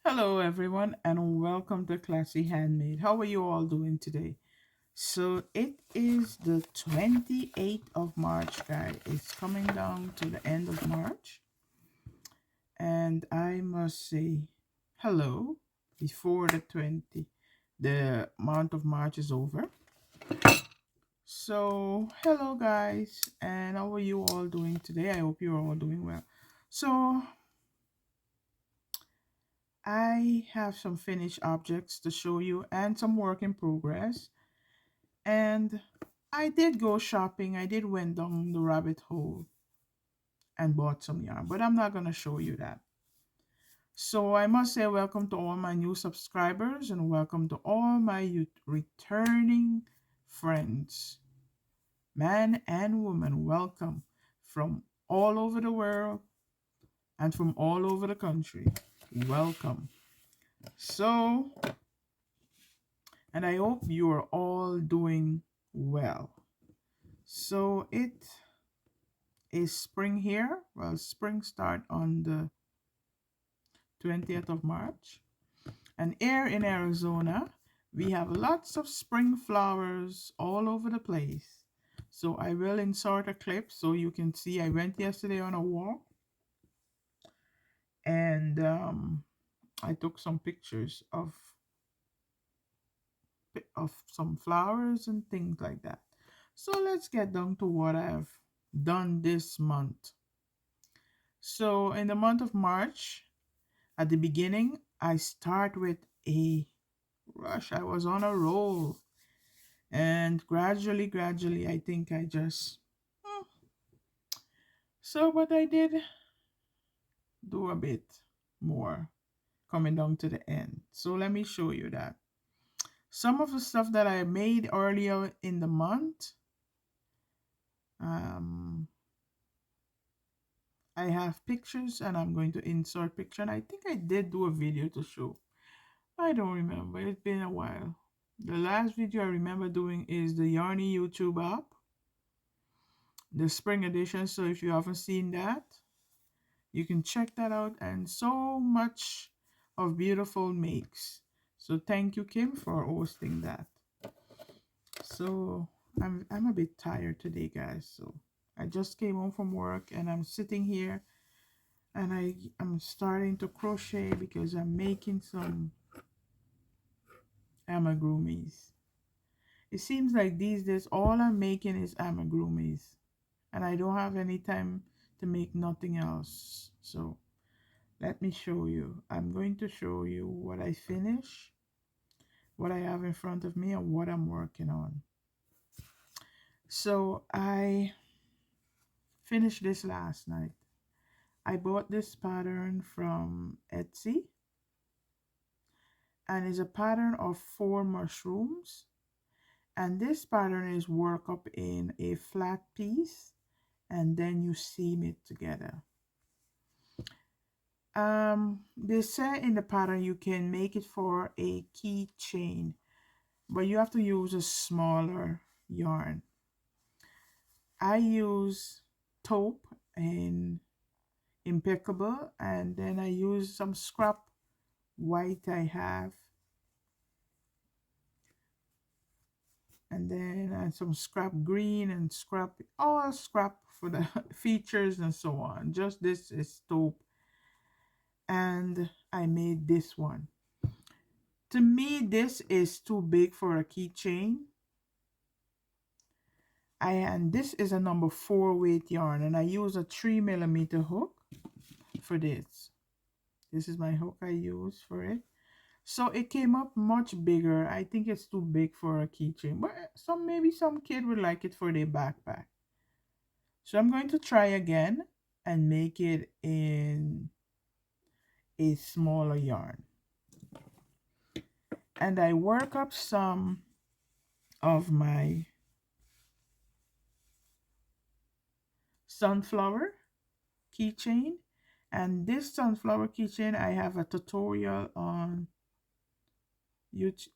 Hello, everyone, and welcome to Classy Handmade. How are you all doing today? So, it is the 28th of March, guys. It's coming down to the end of March, and I must say hello before the month of March is over. So, hello, guys, and how are you all doing today? I hope you're all doing well. So, I have some finished objects to show you and some work in progress. And I did go shopping. I did went down the rabbit hole and bought some yarn, but I'm not going to show you that. So I must say welcome to all my new subscribers and welcome to all my returning friends. Man and woman, welcome from all over the world and from all over the country. Welcome. So, and I hope you are all doing well. So it is spring here. Well, spring start on the 20th of March. And here in Arizona, we have lots of spring flowers all over the place. So I will insert a clip so you can see. I went yesterday on a walk and I took some pictures of some flowers and things like that. So let's get down to what I've done this month. So in the month of March, at the beginning, I start with a rush. I was on a roll. And gradually, I think I just... So, but I did do a bit more coming down to the end. So let me show you that. Some of the stuff that I made earlier in the month, um, I have pictures and I'm going to insert picture. And I think I did do a video to show. I don't remember. It's been a while. The last video I remember doing is the Yarny YouTube app, the spring edition. So if you haven't seen that, you can check that out. And so much of beautiful makes. So thank you, Kim, for hosting that. So I'm a bit tired today, guys. So I just came home from work and I'm sitting here and I'm starting to crochet because I'm making some amigurumis. It seems like these days all I'm making is amigurumis and I don't have any time to make nothing else. So let me show you. I'm going to show you what I finish, what I have in front of me, and what I'm working on. So I finished this last night. I bought this pattern from Etsy and it's a pattern of 4 mushrooms. And this pattern is work up in a flat piece and then you seam it together. They say in the pattern you can make it for a keychain, but you have to use a smaller yarn. I use taupe and impeccable, and then I use some scrap white I have, and then some scrap green and scrap, all scrap for the features and so on. Just this is taupe, and I made this one. To me, this is too big for a keychain. And this is a number 4 weight yarn, and I use a 3mm hook for this. This is my hook I use for it. So it came up much bigger. I think it's too big for a keychain, but maybe some kid would like it for their backpack. So I'm going to try again and make it in a smaller yarn. And I work up some of my sunflower keychain. And this sunflower keychain, I have a tutorial on YouTube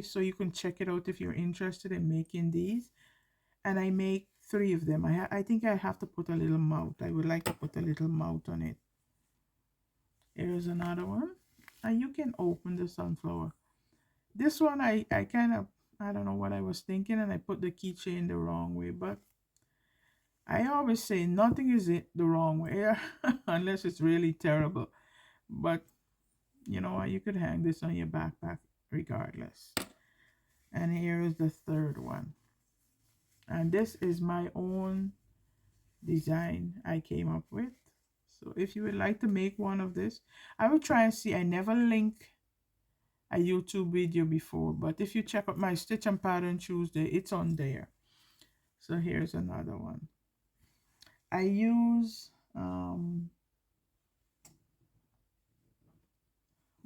so you can check it out if you're interested in making these. And I make 3 of them. I think I have to put a little mouth. I would like to put a little mouth on it. Here's another one. And you can open the sunflower. This one, I kind of, I don't know what I was thinking, and I put the keychain the wrong way. But I always say nothing is it the wrong way unless it's really terrible. But you know what? You could hang this on your backpack regardless. And here is the third one. And this is my own design I came up with. So if you would like to make one of this, I will try and see. I never link a YouTube video before, but if you check out my Stitch and Pattern Tuesday, it's on there. So here's another one. I use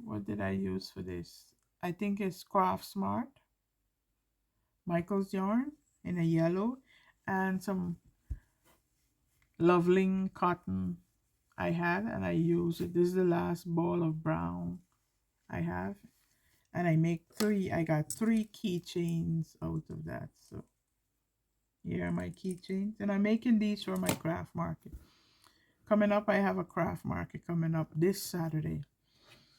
what did I use for this? I think it's Craft Smart Michael's yarn in a yellow, and some Loveling cotton I had, and I use it. This is the last ball of brown I have, and I got 3 keychains out of that. So here are my keychains, and I'm making these for my craft market. Coming up, I have a craft market coming up this Saturday.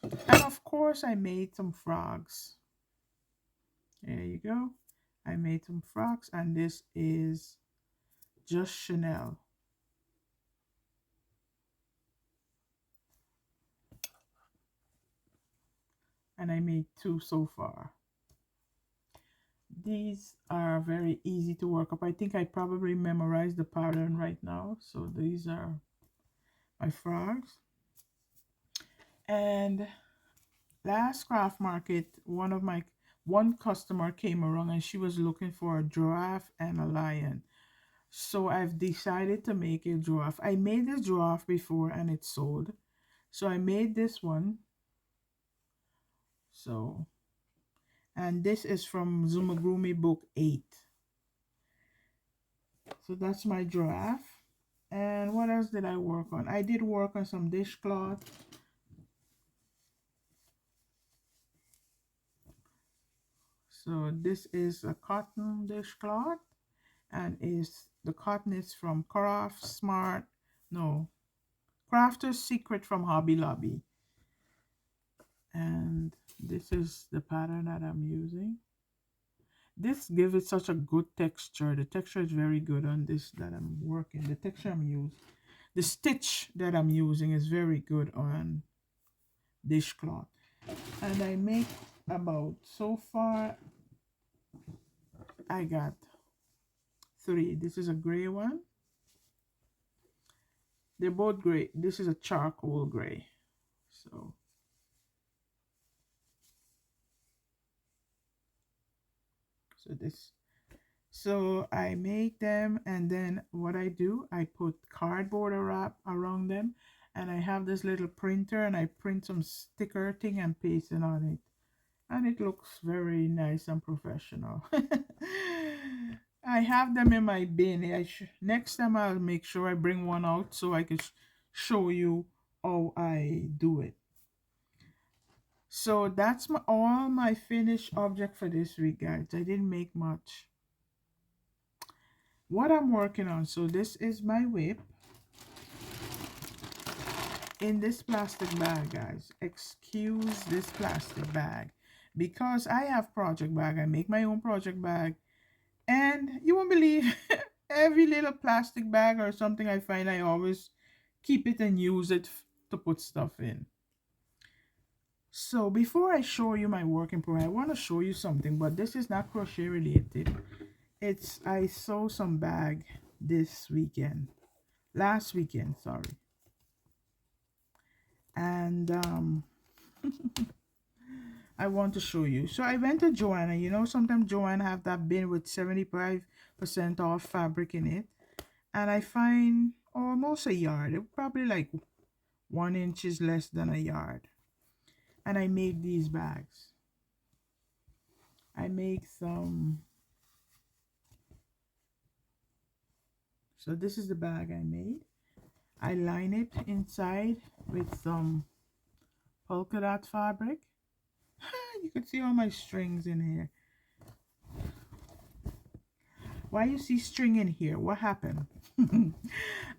And of course, I made some frogs. There you go. I made some frogs, and this is just Chanel. And I made 2 so far. These are very easy to work up. I think I probably memorized the pattern right now. So these are my frogs. And last craft market, one customer came around and she was looking for a giraffe and a lion. So I've decided to make a giraffe. I made this giraffe before and it sold. So I made this one. So, and this is from Amigurumi book 8. So that's my giraffe. And what else did I work on? I did work on some dishcloth. So this is a cotton dishcloth, and the cotton is from Crafter's Secret from Hobby Lobby. And this is the pattern that I'm using. This gives it such a good texture. The texture is very good on this that I'm working. The texture I'm using, the stitch that I'm using is very good on dishcloth. And I make about, so far I got 3. This is a gray one. They're both gray. This is a charcoal gray. So I make them, and then what I do, I put cardboard wrap around them, and I have this little printer, and I print some sticker thing and paste it on it, and it looks very nice and professional. I have them in my bin. Next time I'll make sure I bring one out so I can show you how I do it. So that's all my finished object for this week, guys. I didn't make much. What I'm working on, so this is my whip in this plastic bag, guys. Excuse this plastic bag, because I have project bag. I make my own project bag, and you won't believe every little plastic bag or something I find, I always keep it and use it to put stuff in. So before I show you my work in progress, I want to show you something, but this is not crochet related. I sewed some bag last weekend, sorry. And I want to show you. So I went to Joanna. You know, sometimes Joanna have that bin with 75% off fabric in it. And I find almost a yard. It probably like 1 inch less than a yard. And I make these bags. I make some. So this is the bag I made. I line it inside with some polka dot fabric. You can see all my strings in here. Why you see string in here? What happened?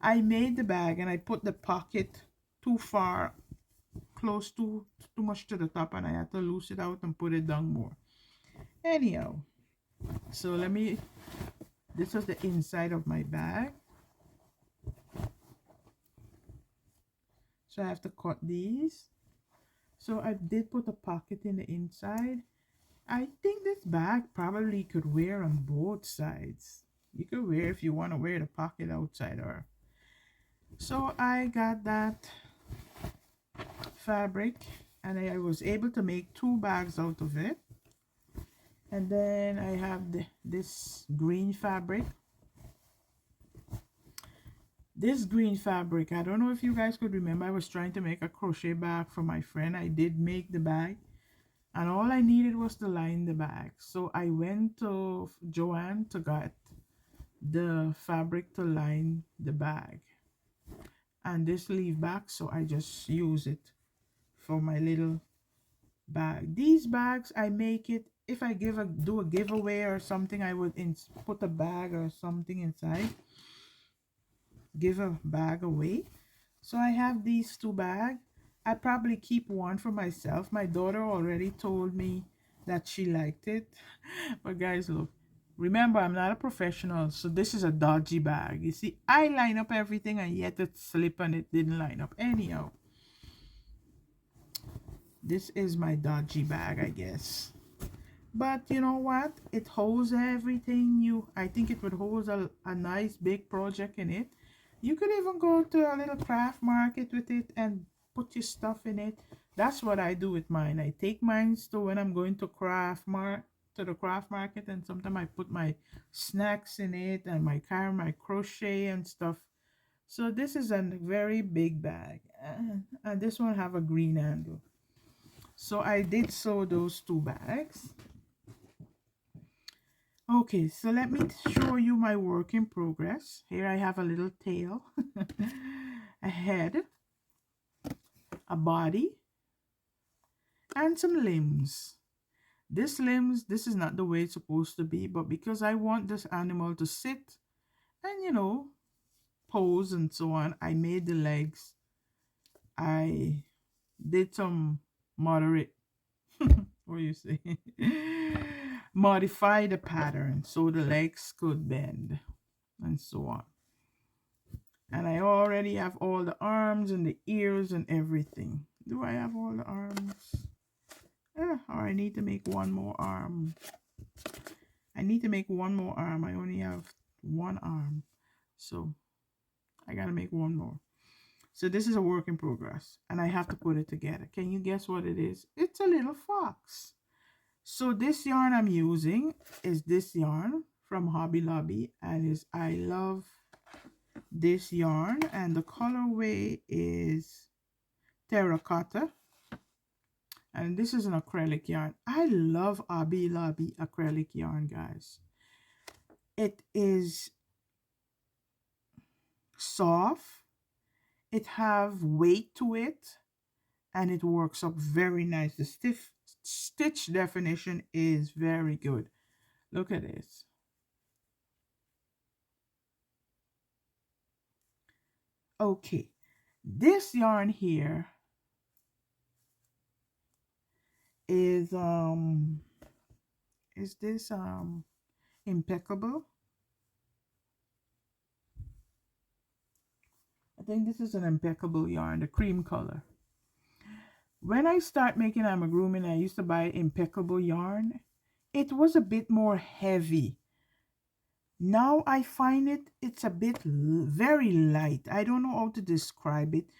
I made the bag and I put the pocket too far close to too much to the top, and I had to loose it out and put it down more. Anyhow, so let me, this is the inside of my bag. So I have to cut these. So I did put a pocket in the inside. I think this bag probably could wear on both sides. You could wear if you want to wear the pocket outside, or so I got that fabric, and I was able to make 2 bags out of it. And then I have this green fabric. This green fabric, I don't know if you guys could remember, I was trying to make a crochet bag for my friend. I did make the bag, and all I needed was to line the bag. So I went to Joanne to get the fabric to line the bag. And this leave back, so I just use it for my little bag. These bags, I make it, if I do a giveaway or something, I would put a bag or something inside, give a bag away. So I have these 2 bags. I probably keep one for myself. My daughter already told me that she liked it. But guys, look, remember, I'm not a professional, so this is a dodgy bag. You see, I line up everything, and yet it slipped and it didn't line up. Anyhow, this is my dodgy bag, I guess. But you know what? It holds everything. I think it would hold a nice big project in it. You could even go to a little craft market with it and put your stuff in it. That's what I do with mine. I take mine to when I'm going to the craft market, and sometimes I put my snacks in it and my crochet and stuff. So this is a very big bag, and this one have a green handle. So I did sew those 2 bags. Okay, so let me show you my work in progress. Here I have a little tail, a head, a body, and some limbs. This is not the way it's supposed to be, but because I want this animal to sit and, pose and so on, I made the legs. I did some moderate, what do you say? Modify the pattern so the legs could bend and so on. And I already have all the arms and the ears and everything. Do I have all the arms? Or I need to make one more arm. I need to make one more arm. I only have 1 arm. So I gotta make one more. So this is a work in progress, and I have to put it together. Can you guess what it is? It's a little fox. So this yarn I'm using is this yarn from Hobby Lobby, and I love this yarn, and the colorway is terracotta, and this is an acrylic yarn. I love Hobby Lobby acrylic yarn, guys. It is soft, it have weight to it, and it works up very nice. The stitch definition is very good. Look at this. Okay, this yarn here is this impeccable? I think this is an impeccable yarn, the cream color. When I start making amigurumi, I used to buy impeccable yarn. It was a bit more heavy. Now I find it's a bit very light. I don't know how to describe it.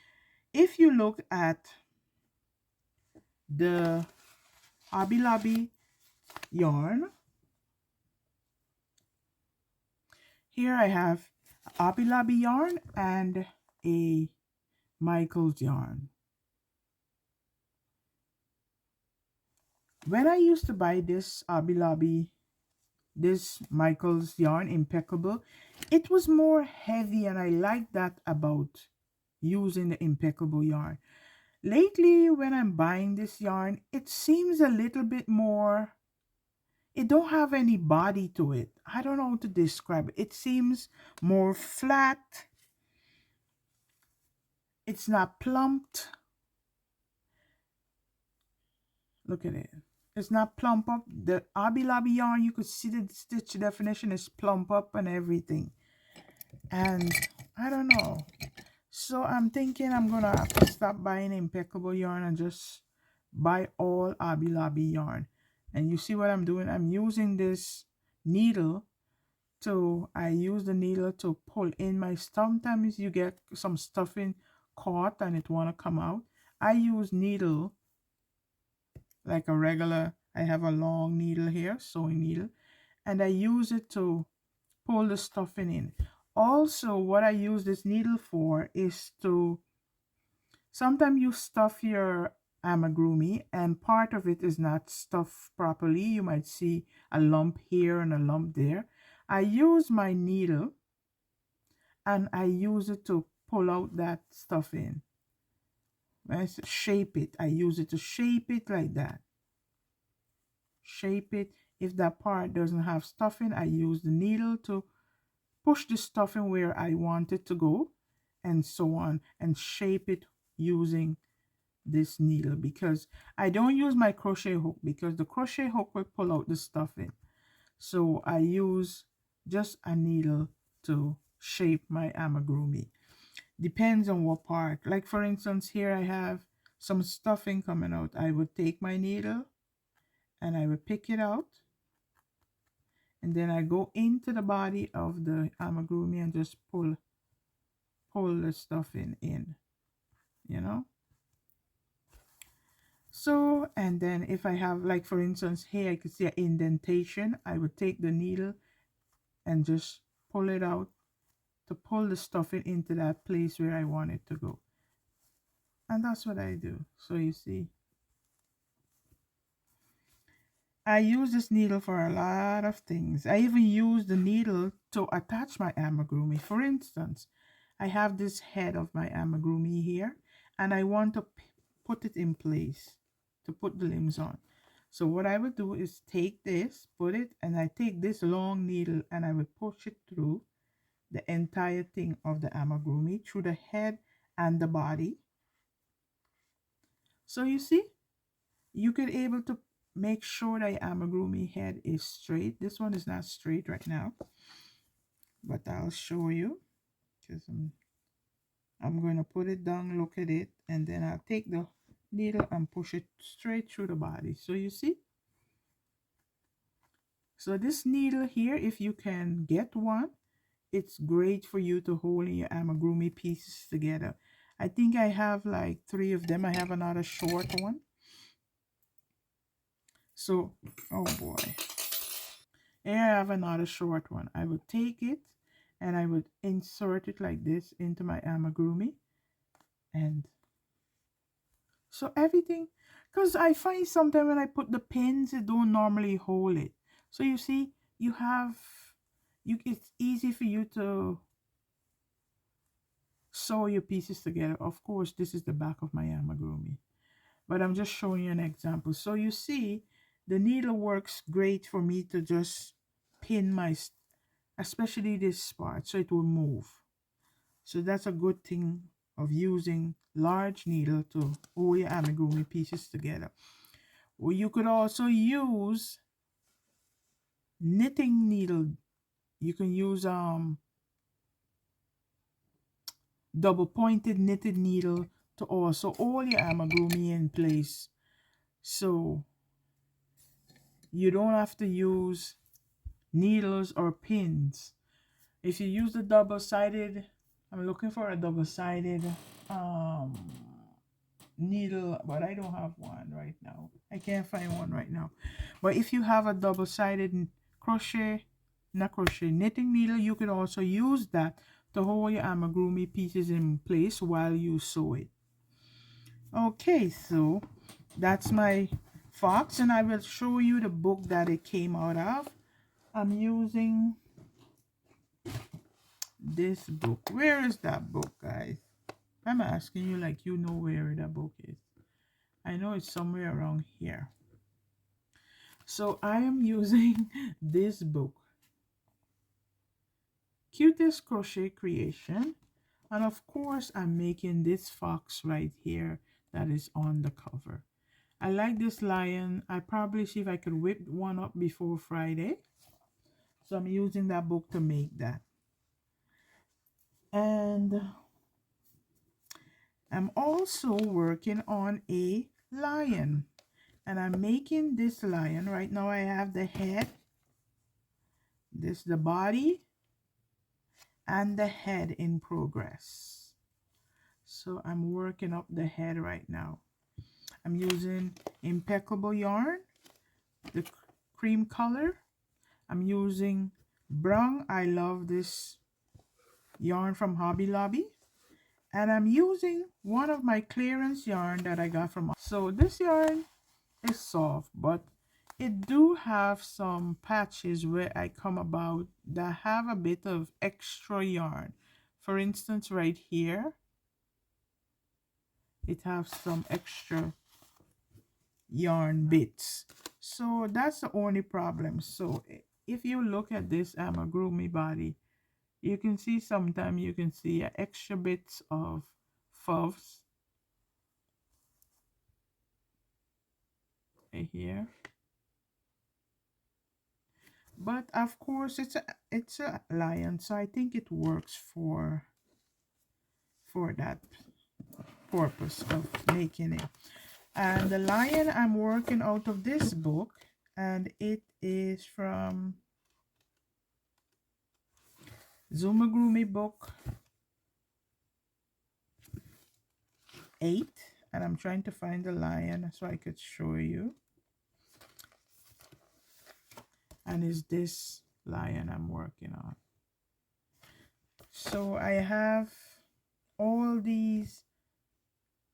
If you look at the Hobby Lobby yarn, here I have Hobby Lobby yarn and a Michael's yarn. When I used to buy this Hobby Lobby, this Michael's yarn impeccable, it was more heavy, and I like that about using the impeccable yarn. Lately, when I'm buying this yarn, it seems a little bit more, it don't have any body to it. I don't know how to describe it. It seems more flat. It's not plumped. Look at it. It's not plump up. The Hobby Lobby yarn, you could see the stitch definition is plump up and everything. And I don't know. So I'm thinking I'm gonna have to stop buying Impeccable yarn and just buy all Hobby Lobby yarn. And you see what I'm doing? I'm using this needle I use the needle to pull in my, sometimes you get some stuffing caught and it want to come out. I use needle like a regular, I have a long needle here, sewing needle, and I use it to pull the stuffing in. Also, what I use this needle for is to, sometimes you stuff your amigurumi and part of it is not stuffed properly. You might see a lump here and a lump there. I use my needle and I use it to pull out that stuff in. I shape it. I use it to shape it like that. Shape it. If that part doesn't have stuffing, I use the needle to push the stuffing where I want it to go, and so on, and shape it using this needle, because I don't use my crochet hook because the crochet hook will pull out the stuffing. So I use just a needle to shape my amigurumi. Depends on what part. Like for instance, here I have some stuffing coming out. I would take my needle and I would pick it out, and then I go into the body of the amigurumi and just pull the stuffing in, you know. So, and then if I have, like for instance here I could see an indentation, I would take the needle and just pull it out to pull the stuffing into that place where I want it to go. And that's what I do. So you see, I use this needle for a lot of things. I even use the needle to attach my amigurumi. For instance, I have this head of my amigurumi here, and I want to put it in place to put the limbs on. So what I would do is take this, put it, and I take this long needle and I would push it through the entire thing of the amigurumi, through the head and the body. So you see, you could able to make sure that your amigurumi head is straight. This one is not straight right now, but I'll show you, because I'm going to put it down, look at it, and then I'll take the needle and push it straight through the body. So you see, so this needle here, if you can get one, it's great for you to hold your amigurumi pieces together. I think I have like 3 of them. I have another short one. So, oh boy. Here I have another short one. I would take it and I would insert it like this into my amigurumi. And so everything, because I find sometimes when I put the pins, it don't normally hold it. So you see, you have, it's easy for you to sew your pieces together. Of course, this is the back of my amigurumi, but I'm just showing you an example. So you see, the needle works great for me to just pin my, especially this part, so it will move. So that's a good thing of using large needle to hold your amigurumi pieces together. Or you could also use knitting needle. You can use double pointed knitted needle to also hold your amigurumi in place. So you don't have to use needles or pins. If you use the double-sided, I'm looking for a double-sided needle, but I don't have one right now. I can't find one right now. But if you have a double-sided crochet, not crochet, knitting needle, you could also use that to hold your amigurumi pieces in place while you sew it. Okay, so that's my fox, and I will show you the book that it came out of. I'm using this book. Where is that book, guys? I'm asking you like you know where that book is. I know it's somewhere around here. So I am using this book, Cutest Crochet Creation. And of course, I'm making this fox right here that is on the cover. I like this lion. I probably see if I could whip one up before Friday. So I'm using that book to make that. And I'm also working on a lion. And I'm making this lion. Right now I have the head, this the body, and the head in progress. So I'm working up the head right now. I'm using impeccable yarn, the cream color. I'm using brown. I love this yarn from Hobby Lobby. And I'm using one of my clearance yarn that I got from. So this yarn is soft, but it do have some patches where I come about that have a bit of extra yarn. For instance, right here, it has some extra yarn bits. So that's the only problem. So if you look at this Amigurumi body, you can see sometimes you can see extra bits of fuzz right here. But of course it's a lion, so I think it works for that purpose of making it. And the lion I'm working out of this book, and it is from Amigurumi book 8, and I'm trying to find the lion so I could show you. And it's this lion I'm working on. So I have all these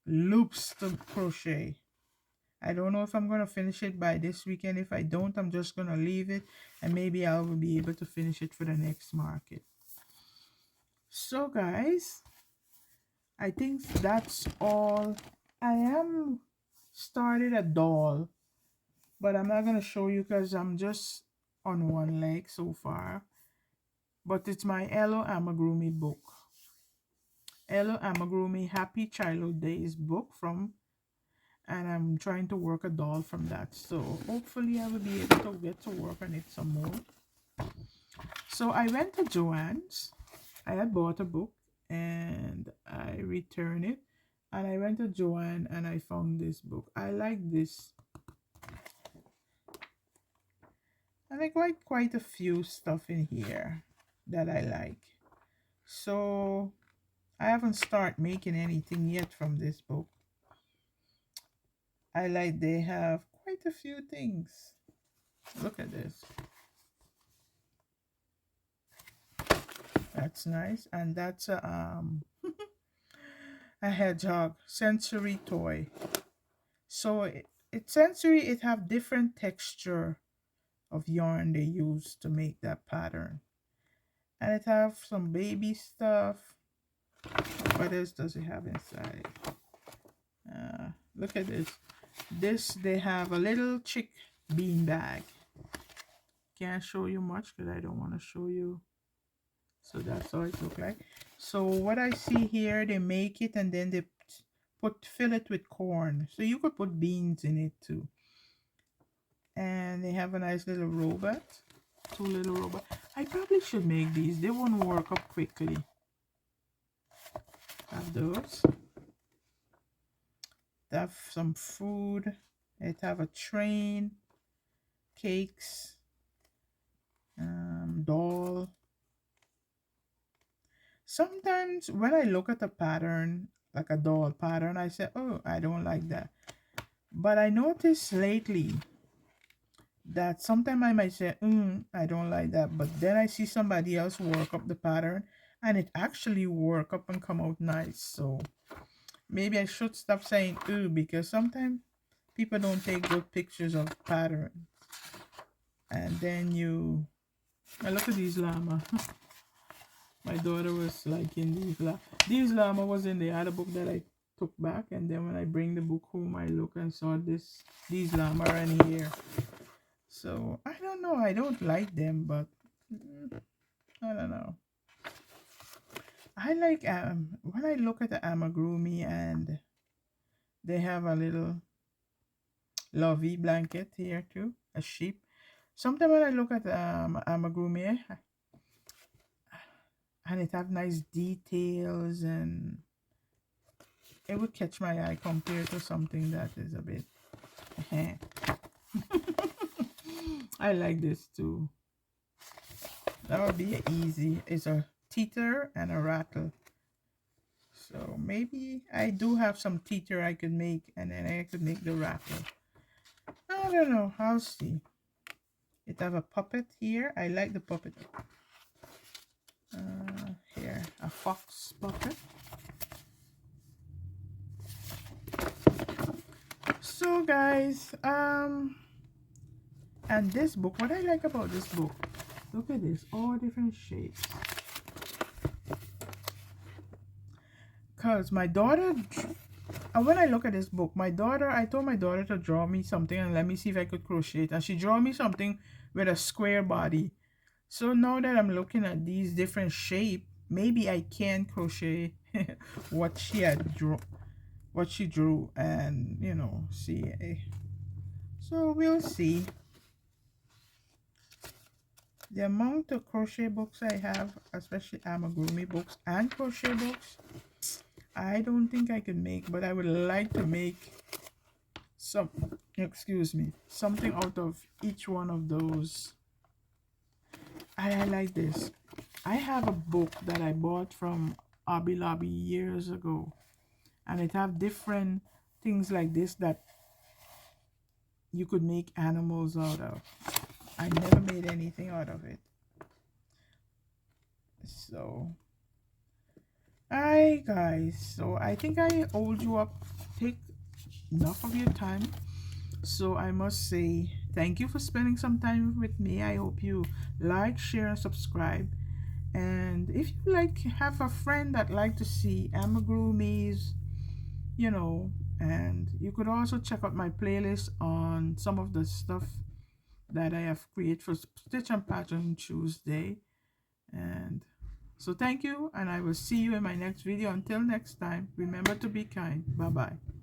loops to crochet. I don't know if I'm going to finish it by this weekend. If I don't, I'm just going to leave it, and maybe I will be able to finish it for the next market. So guys, I think that's all. I am started a doll, but I'm not going to show you because I'm just on one leg so far. But it's my Elo Amigurumi book. Elo Amigurumi Happy Childhood Days book from, and I'm trying to work a doll from that. So hopefully I will be able to get to work on it some more. So I went to Joann's. I had bought a book and I returned it. And I went to Joann and I found this book. I like this. And I like quite a few stuff in here that I like. So I haven't started making anything yet from this book. I like they have quite a few things. Look at this. That's nice. And that's a hedgehog sensory toy. So it's sensory. It have different texture of yarn they use to make that pattern. And it have some baby stuff. What else does it have inside? Look at this. This, they have a little chick bean bag. Can't show you much because I don't want to show you. So that's how it look like. So what I see here, they make it and then they fill it with corn. So you could put beans in it too. And they have a nice little robot. 2 little robots. I probably should make these. They won't work up quickly. Have those. They have some food. It have a train, cakes, doll. Sometimes when I look at a pattern, like a doll pattern, I say, oh, I don't like that. But I noticed lately that sometimes I might say, I don't like that. But then I see somebody else work up the pattern and it actually work up and come out nice. So maybe I should stop saying because sometimes people don't take good pictures of pattern. And then look at these llama. My daughter was liking these llama. These llama was in the other book that I took back, and then when I bring the book home, I look and saw these llama are in here. So I don't know. I don't like them, but I don't know. I like when I look at the Amigurumi and they have a little lovey blanket here too, a sheep. Sometimes when I look at amigurumi and it have nice details, and it would catch my eye compared to something that is a bit I like this too. That would be easy. It's a teeter and a rattle. So maybe I do have some teeter I could make, and then I could make the rattle. I don't know. I'll see. It have a puppet here. I like the puppet. Here, a fox puppet. So guys, and this book, what I like about this book, look at this, all different shapes. Because my daughter, and when I look at this book, I told my daughter to draw me something and let me see if I could crochet it. And she drew me something with a square body. So now that I'm looking at these different shapes, maybe I can crochet what she drew, and see. So we'll see. The amount of crochet books I have, especially amigurumi books and crochet books, I don't think I can make, but I would like to make something out of each one of those. I like this. I have a book that I bought from Hobby Lobby years ago, and it have different things like this that you could make animals out of. I never made anything out of it. So, alright guys, so I think I hold you up, take enough of your time. So I must say thank you for spending some time with me. I hope you like, share, and subscribe. And if you have a friend that like to see amigurumis, and you could also check out my playlist on some of the stuff that I have created for Stitch and Pattern Tuesday. And so thank you, and I will see you in my next video. Until next time, remember to be kind. Bye bye.